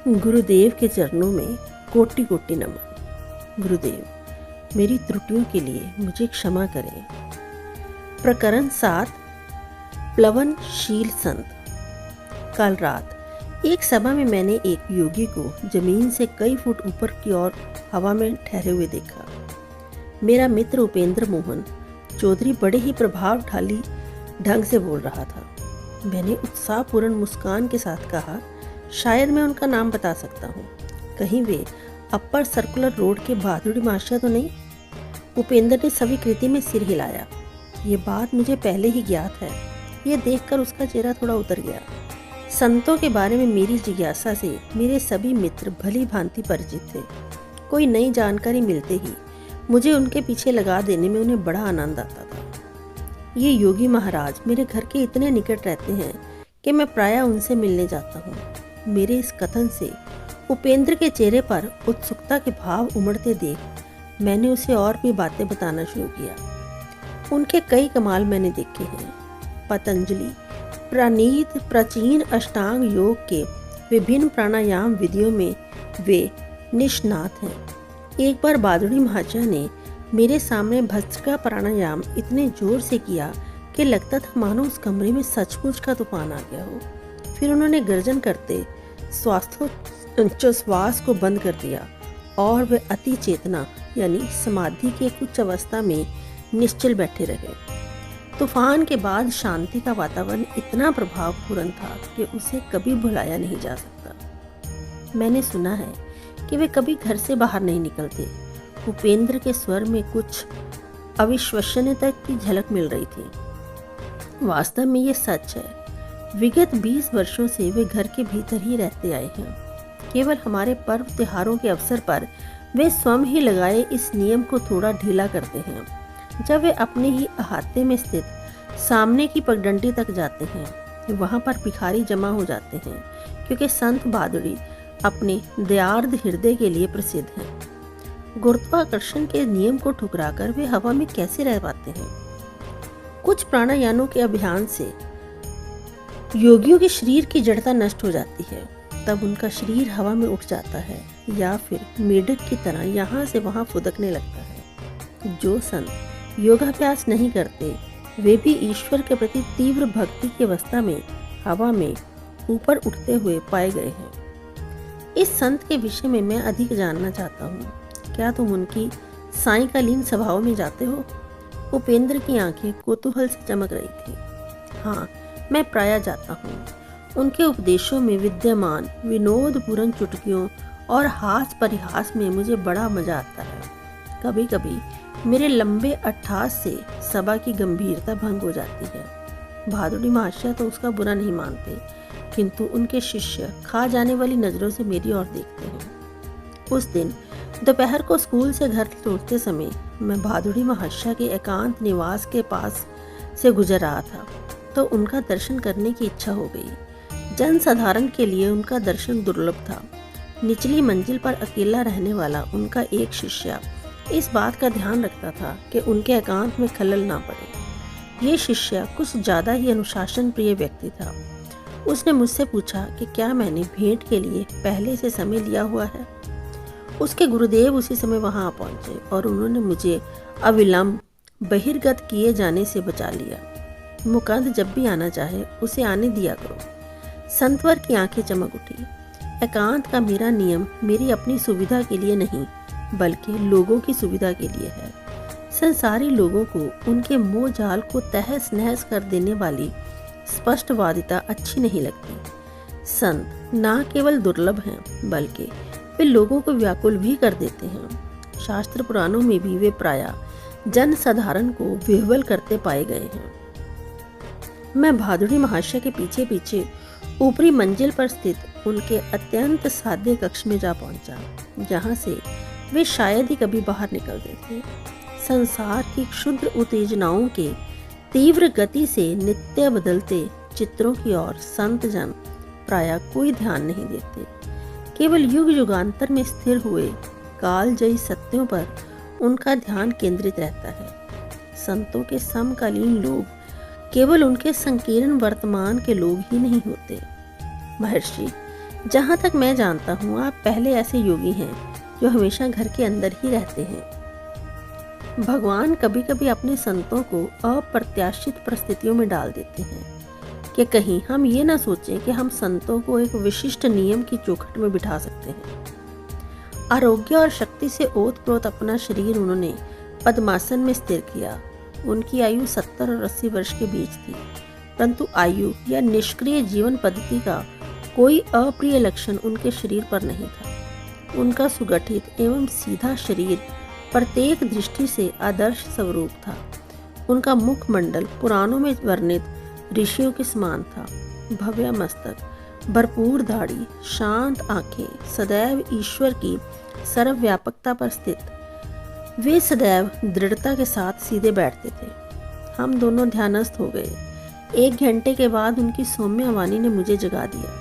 गुरुदेव के चरणों में कोटि कोटि नमन। गुरुदेव, मेरी त्रुटियों के लिए मुझे क्षमा करें। प्रकरण 7, प्लवनशील संत। कल रात एक सभा में मैंने एक योगी को जमीन से कई फुट ऊपर की ओर हवा में ठहरे हुए देखा। मेरा मित्र उपेंद्र मोहन चौधरी बड़े ही प्रभावशाली ढंग से बोल रहा था। मैंने उत्साहपूर्ण मुस्कान के साथ कहा, शायद मैं उनका नाम बता सकता हूँ। कहीं वे अपर सर्कुलर रोड के बहादुरी मास्टर तो नहीं? उपेंद्र ने स्वीकृति में सिर हिलाया। ये बात मुझे पहले ही ज्ञात है। ये देखकर उसका चेहरा थोड़ा उतर गया। संतों के बारे में मेरी जिज्ञासा से मेरे सभी मित्र भली भांति परिचित थे। कोई नई जानकारी मिलते ही मुझे उनके पीछे लगा देने में उन्हें बड़ा आनंद आता था। ये योगी महाराज मेरे घर के इतने निकट रहते हैं कि मैं प्रायः उनसे मिलने जाता हूँ। मेरे इस कथन से उपेंद्र के चेहरे पर उत्सुकता के भाव उमड़ते देख मैंने उसे और भी बातें बताना शुरू किया। उनके कई कमाल मैंने देखे हैं। पतंजलि प्रणीत प्राचीन अष्टांग योग के विभिन्न प्राणायाम विधियों में वे निष्णात हैं। एक बार बादुड़ी महाशय ने मेरे सामने भस्त्रिका प्राणायाम इतने जोर से किया कि लगता था मानो उस कमरे में सचमुच का तूफान आ गया हो। फिर उन्होंने गर्जन करते श्वास को बंद कर दिया और वे अति चेतना यानी समाधि की कुछ अवस्था में निश्चल बैठे रहे। तूफान के बाद शांति का वातावरण इतना प्रभावपूर्ण था कि उसे कभी भुलाया नहीं जा सकता। मैंने सुना है कि वे कभी घर से बाहर नहीं निकलते। उपेंद्र के स्वर में कुछ अविश्वसनीयता की झलक मिल रही थी। वास्तव में ये सच है। विगत 20 वर्षों से वे घर के भीतर ही रहते आए हैं। केवल हमारे पर्व त्योहारों के अवसर पर वे स्वयं ही लगाए इस नियम को थोड़ा ढीला करते हैं। जब वे अपने ही अहाते में स्थित सामने की पगडंडी तक जाते हैं, वहां पर भिखारी जमा हो जाते हैं, क्योंकि संत बादुड़ी अपने दयार्द हृदय के लिए प्रसिद्ध हैं। गुरुत्वाकर्षण के नियम को ठुकराकर वे हवा में कैसे रह पाते हैं? कुछ प्राणायामों के अभियान से योगियों के शरीर की जड़ता नष्ट हो जाती है। तब उनका शरीर हवा में उठ जाता है या फिर मेढक की तरह यहाँ से वहाँ फुदकने लगता है। जो संत योगाभ्यास नहीं करते वे भी ईश्वर के प्रति तीव्र भक्ति की अवस्था में हवा में ऊपर उठते हुए पाए गए हैं। इस संत के विषय में मैं अधिक जानना चाहता हूँ। क्या तुम उनकी सायंकालीन सभाओं में जाते हो? उपेंद्र की आंखें कौतूहल से चमक रही थी। हाँ, मैं प्रायः जाता हूँ। उनके उपदेशों में विद्यमान विनोदपूर्ण चुटकियों और हास परिहास में मुझे बड़ा मजा आता है। कभी कभी मेरे लंबे अट्ठास से सभा की गंभीरता भंग हो जाती है। बहादुरी महाशय तो उसका बुरा नहीं मानते, किंतु उनके शिष्य खा जाने वाली नजरों से मेरी ओर देखते हैं। उस दिन दोपहर को स्कूल से घर लौटते समय मैं बहादुरी महाशय के एकांत निवास के पास से गुजर रहा था तो उनका दर्शन करने की इच्छा हो गई। जनसाधारण के लिए उनका दर्शन दुर्लभ था। निचली मंजिल पर अकेला रहने वाला उनका एक शिष्य इस बात का ध्यान रखता था कि उनके एकांत में खलल ना पड़े। ये शिष्य कुछ ज्यादा ही अनुशासन प्रिय व्यक्ति था। उसने मुझसे पूछा कि क्या मैंने भेंट के लिए पहले से समय लिया हुआ है। उसके गुरुदेव उसी समय वहां पहुंचे और उन्होंने मुझे अविलंब बहिर्गत किए जाने से बचा लिया। मुकंद जब भी आना चाहे उसे आने दिया करो। संतवर की आंखें चमक उठी। एकांत का मेरा नियम मेरी अपनी सुविधा के लिए नहीं बल्कि लोगों की सुविधा के लिए है। संसारी लोगों को उनके मोह जाल को तहस नहस कर देने वाली स्पष्टवादिता अच्छी नहीं लगती। संत ना केवल दुर्लभ हैं बल्कि वे लोगों को व्याकुल भी कर देते हैं। शास्त्र पुराणों में भी वे प्रायः जनसाधारण को विह्वल करते पाए गए हैं। मैं बहादुरी महाशय के पीछे पीछे ऊपरी मंजिल पर स्थित उनके अत्यंत सादे कक्ष में जा पहुंचा, जहां से वे शायद ही कभी बाहर निकलते थे। संसार की क्षुद्र उत्तेजनाओं के तीव्र गति से नित्य बदलते चित्रों की ओर संत जन प्रायः कोई ध्यान नहीं देते। केवल युग युगांतर में स्थिर हुए कालजयी सत्यों पर उनका ध्यान केंद्रित रहता है। संतों के समकालीन लोग केवल उनके संकीर्ण वर्तमान के लोग ही नहीं होते। महर्षि जहाँ तक मैं जानता हूँ आप पहले ऐसे योगी हैं जो हमेशा घर के अंदर ही रहते हैं। भगवान कभी कभी अपने संतों को अप्रत्याशित परिस्थितियों में डाल देते हैं कि कहीं हम ये ना सोचें कि हम संतों को एक विशिष्ट नियम की चौखट में बिठा सकते हैं। आरोग्य और शक्ति से ओत-प्रोत अपना शरीर उन्होंने पद्मासन में स्थिर किया। उनकी आयु 70 और 80 वर्ष के बीच थी, परंतु आयु या निष्क्रिय जीवन पद्धति का कोई अप्रिय लक्षण उनके शरीर पर नहीं था। उनका सुगठित एवं सीधा शरीर प्रत्येक दृष्टि से आदर्श स्वरूप था। उनका मुखमंडल पुराणों में वर्णित ऋषियों के समान था। भव्य मस्तक, भरपूर दाढ़ी, शांत आंखें, सदैव ईश्वर की सर्वव्यापकता पर स्थित। वे सदैव दृढ़ता के साथ सीधे बैठते थे। हम दोनों ध्यानस्थ हो गए। 1 घंटे के बाद उनकी सौम्य वाणी ने मुझे जगा दिया।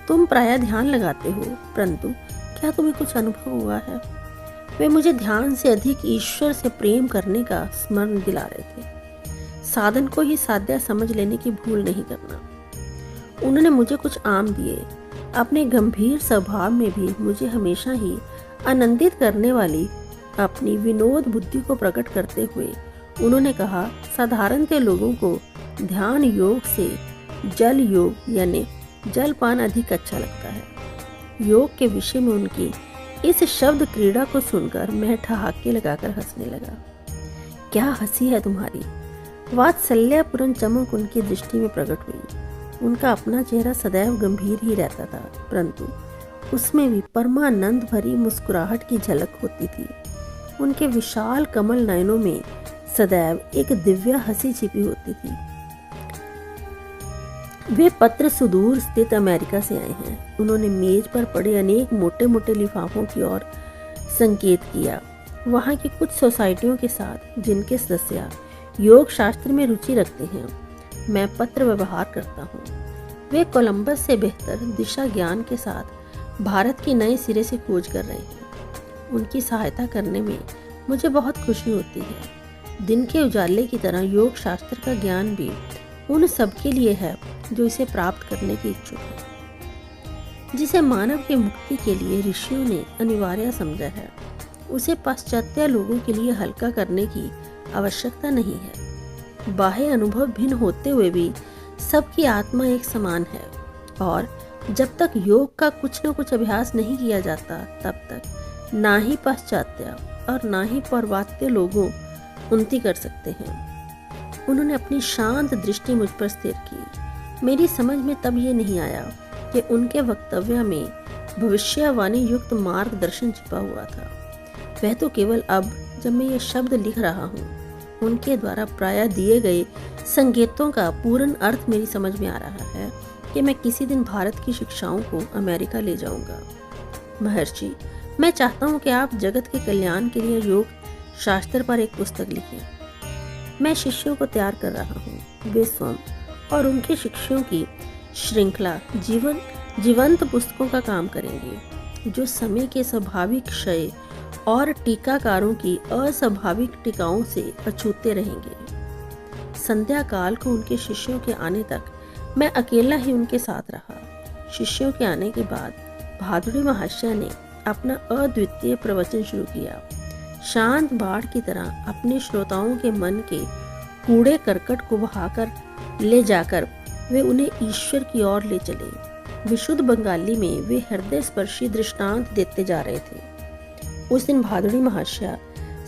तुम प्रायः ध्यान लगाते हो, परंतु क्या तुम्हें कुछ अनुभव हुआ है? वे मुझे ध्यान से अधिक ईश्वर से प्रेम करने का स्मरण दिला रहे थे। साधन को ही साध्य समझ लेने की भूल नहीं करना। उन्होंने मुझे कुछ आम दिए। अपने गंभीर स्वभाव में भी मुझे हमेशा ही आनंदित करने वाली अपनी विनोद बुद्धि को प्रकट करते हुए उन्होंने कहा, साधारणतः लोगों को ध्यान योग से जल योग यानी जलपान अधिक अच्छा लगता है। योग के विषय में उनकी इस शब्द क्रीड़ा को सुनकर मैं ठहाके लगाकर हंसने लगा। क्या हंसी है तुम्हारी? वात्सल्यपूर्ण चमक उनकी दृष्टि में प्रकट हुई। उनका अपना चेहरा सदैव गंभीर ही रहता था, परंतु उसमें भी परमानंद भरी मुस्कुराहट की झलक होती थी। उनके विशाल कमल नयनों में सदैव एक दिव्य हंसी छिपी होती थी। वे पत्र सुदूर स्थित अमेरिका से आए हैं। उन्होंने मेज पर पड़े अनेक मोटे मोटे लिफाफों की ओर संकेत किया। वहाँ की कुछ सोसाइटियों के साथ जिनके सदस्य योग शास्त्र में रुचि रखते हैं, मैं पत्र व्यवहार करता हूँ। वे कोलंबस से बेहतर दिशा ज्ञान के साथ भारत की नए सिरे से खोज कर रहे हैं। उनकी सहायता करने में मुझे बहुत खुशी होती है। दिन के उजाले की तरह योग शास्त्र का ज्ञान भी उन सब के लिए है जो इसे प्राप्त करने के इच्छुक है। जिसे मानव की मुक्ति के लिए ऋषियों ने अनिवार्य समझा है, उसे पाश्चात्य लोगों के लिए हल्का करने की आवश्यकता नहीं है। बाह्य अनुभव भिन्न होते हुए भी सबकी आत्मा एक समान है, और जब तक योग का कुछ न कुछ अभ्यास नहीं किया जाता, तब तक ना ही पाश्चात्य और ना ही पौर्वात्य लोगों उन्नति कर सकते हैं। उन्होंने अपनी शांत दृष्टि मुझ पर स्थिर की। मेरी समझ में तब ये नहीं आया कि उनके वक्तव्य में भविष्यवाणी युक्त मार्गदर्शन छिपा हुआ था। वह तो केवल अब जब मैं ये शब्द लिख रहा हूँ, उनके द्वारा प्रायः दिए गए संकेतों का पूर्ण अर्थ मेरी समझ में आ रहा है कि मैं किसी दिन भारत की शिक्षाओं को अमेरिका ले जाऊंगा। महर्षि, मैं चाहता हूँ कि आप जगत के कल्याण के लिए योग शास्त्र पर एक पुस्तक लिखें। मैं शिष्यों को तैयार कर रहा हूँ। वे स्वयं और उनके शिष्यों की श्रृंखला जीवंत पुस्तकों का काम करेंगे, जो समय के स्वाभाविक क्षय और टीकाकारों की अस्वाभाविक टीकाओं से अछूते रहेंगे। संध्या काल को उनके शिष्यों के आने तक मैं अकेला ही उनके साथ रहा। शिष्यों के आने के बाद भादुड़ी महाशय ने अपना अद्वितीय प्रवचन शुरू किया। शांत बाढ़ की तरह अपने श्रोताओं के मन के कूड़े करकट को बहाकर ले जाकर वे उन्हें ईश्वर की ओर ले चले। विशुद्ध बंगाली में वे हृदय स्पर्शी दृष्टांत देते जा रहे थे। उस दिन भादुड़ी महाशय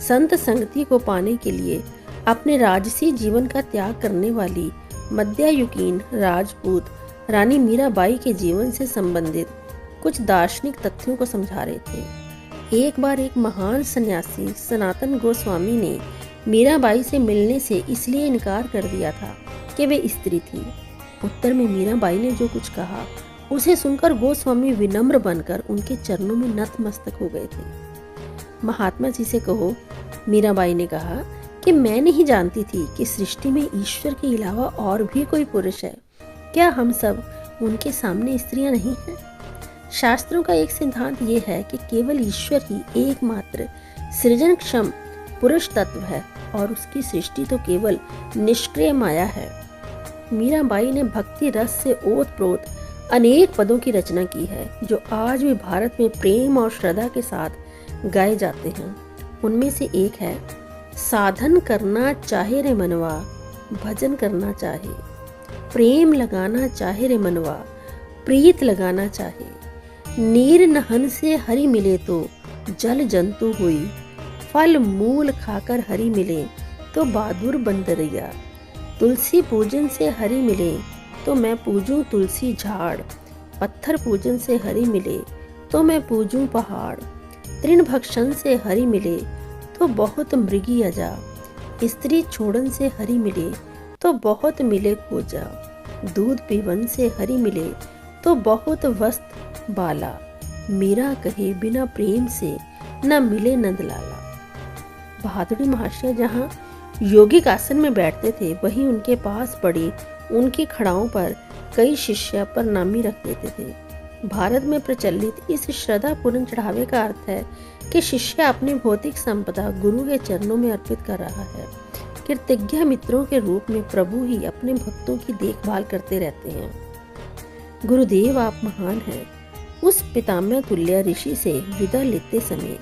संत संगति को पाने के लिए अपने राजसी जीवन का त्याग करने वाली मध्ययुगीन राजपूत रानी मीराबाई के जीवन से संबंधित कुछ दार्शनिक तथ्यों को समझा रहे थे। एक बार एक महान सन्यासी सनातन गोस्वामी ने मीराबाई से मिलने से इसलिए इनकार कर दिया था कि वे स्त्री थी। उत्तर में मीराबाई ने जो कुछ कहा, उसे सुनकर गोस्वामी विनम्र बनकर उनके चरणों में नतमस्तक हो गए थे। महात्मा जी से कहो, मीराबाई ने कहा, कि मैं नहीं जानती थी कि सृष्टि में ईश्वर के अलावा और भी कोई पुरुष है। क्या हम सब उनके सामने स्त्रियां नहीं हैं? शास्त्रों का एक सिद्धांत ये है कि केवल ईश्वर ही एकमात्र सृजनक्षम पुरुष तत्व है और उसकी सृष्टि तो केवल निष्क्रिय माया है। मीराबाई ने भक्ति रस से ओत प्रोत अनेक पदों की रचना की है जो आज भी भारत में प्रेम और श्रद्धा के साथ गाए जाते हैं। उनमें से एक है, साधन करना चाहे रे मनवा, भजन करना चाहे, प्रेम लगाना चाहे रे मनवा, प्रीत लगाना चाहे, नीर नहन से हरि मिले तो जल जंतु हुई, फल मूल खाकर हरि मिले तो बहादुर बंदरिया, तुलसी पूजन से हरि मिले तो मैं पूजूं तुलसी झाड़, पत्थर पूजन से हरि मिले तो मैं पूजूं पहाड़, तृण भक्षण से हरि मिले तो बहुत मृगी अजा, स्त्री छोड़न से हरि मिले तो बहुत मिले खोजा, दूध पीवन से हरि मिले तो बहुत वस्त बाला, मीरा कहे बिना प्रेम से न मिले नंदलाला। बहादुरी महाशय जहाँ योगिक आसन में बैठते थे, वहीं उनके पास पड़ी उनकी खड़ाओं पर कई शिष्य प्रणामी रख देते थे। भारत में प्रचलित इस श्रद्धापूर्ण चढ़ावे का अर्थ है कि शिष्य अपनी भौतिक संपदा गुरु के चरणों में अर्पित कर रहा है। कृतज्ञ मित्रों के रूप में प्रभु ही अपने भक्तों की देखभाल करते रहते हैं। गुरुदेव आप महान हैं। उस पितामह तुल्य ऋषि से विदा लेते समय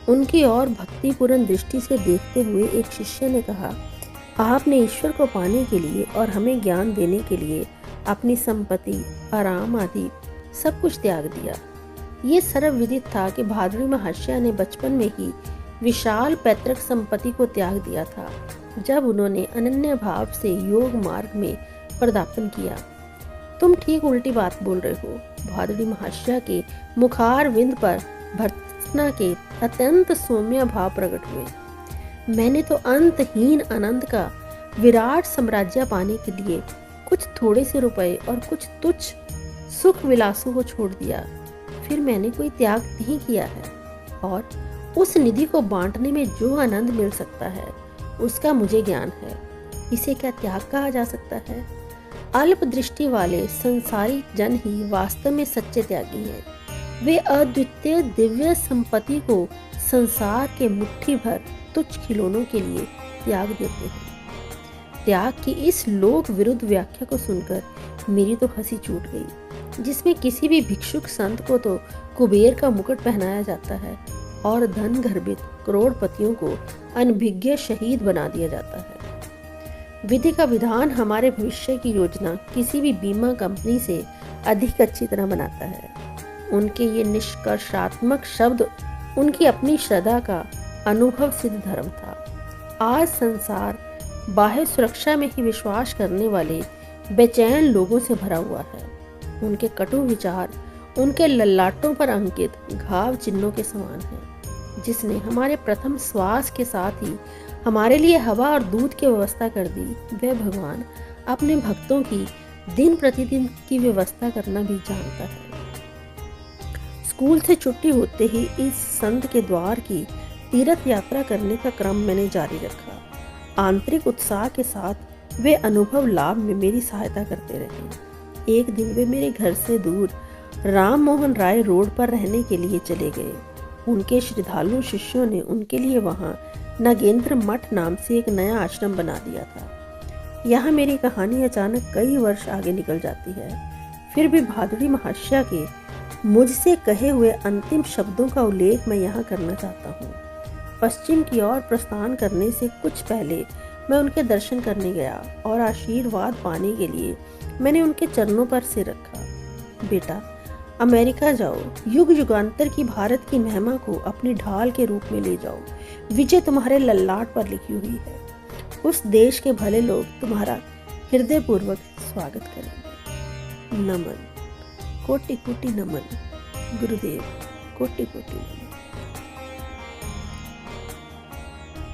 उनकी ओर भक्तिपूर्ण दृष्टि से देखते हुए एक शिष्य ने कहा, आपने ईश्वर को पाने के लिए और हमें ज्ञान देने के लिए अपनी संपत्ति, आराम आदि सब कुछ त्याग दिया। ये सर्वविदित था कि बहादुरी महाशय ने बचपन में ही विशाल पैतृक संपत्ति को त्याग दिया था जब उन्होंने अनन्य भाव से योग मार्ग में पदार्पण किया। तुम ठीक उल्टी बात बोल रहे हो। बहादुरी महाशय के मुखार विंद पर भर्त्सना के अत्यंत सौम्य भाव प्रकट हुए। मैंने तो अंतहीन आनंद का विराट साम्राज्य पाने के लिए कुछ थोड़े से रुपए और कुछ तुच्छ सुख विलासों को छोड़ दिया। फिर मैंने कोई त्याग नहीं किया है और उस निधि को बांटने में जो आनंद मिल सकता है उसका मुझे ज्ञान है। इसे क्या त्याग कहा जा सकता है? अल्प दृष्टि वाले संसारिक जन ही वास्तव में सच्चे त्यागी हैं। वे अद्वितीय दिव्य संपत्ति को संसार के मुट्ठी भर तुच्छ खिलौनों के लिए त्याग देते हैं। त्याग की इस लोक विरुद्ध व्याख्या को सुनकर मेरी तो हंसी छूट गई, जिसमें किसी भी भिक्षुक संत को तो कुबेर का मुकुट पहनाया जाता है और धन गर्भित करोड़पतियों को अनभिज्ञ शहीद बना दिया जाता है। विधि का विधान हमारे भविष्य की योजना किसी भी बीमा कंपनी से अधिक अच्छी तरह बनाता है। उनके ये निष्कर्षात्मक शब्द उनकी अपनी श्रद्धा का अनुभव सिद्ध धर्म था। आज संसार बाह्य सुरक्षा में ही विश्वास करने वाले बेचैन लोगों से भरा हुआ है। उनके कटु विचार उनके ललाटों पर अंकित घाव चिन्हों के समान है। जिसने हमारे प्रथम श्वास के साथ ही हमारे लिए हवा और दूध की व्यवस्था कर दी, वह भगवान अपने भक्तों की दिन प्रतिदिन की व्यवस्था करना भी जानता है। स्कूल से छुट्टी होते ही इस संत के द्वार की तीर्थ यात्रा करने का क्रम मैंने जारी रखा। आंतरिक उत्साह के साथ वे अनुभव लाभ में मेरी सहायता करते रहे। एक दिन वे मेरे घर से दूर राम मोहन राय रोड पर रहने के लिए चले गए। उनके श्रद्धालु शिष्यों ने उनके लिए वहां नागेंद्र मठ नाम से एक नया आश्रम बना दिया था। यहाँ मेरी कहानी अचानक कई वर्ष आगे निकल जाती है। फिर भी बहादुरी महाशय के मुझसे कहे हुए अंतिम शब्दों का उल्लेख मैं यहाँ करना चाहता हूँ। पश्चिम की ओर प्रस्थान करने से कुछ पहले मैं उनके दर्शन करने गया और आशीर्वाद पाने के लिए मैंने उनके चरणों पर सिर रखा। बेटा, अमेरिका जाओ, युग युगांतर की भारत की महिमा को अपनी ढाल के रूप में ले जाओ। विजय तुम्हारे ललाट पर लिखी हुई है। उस देश के भले लोग तुम्हारा हृदयपूर्वक स्वागत करेंगे। नमन, कोटि कोटि नमन। गुरुदेव, कोटि कोटि नमन।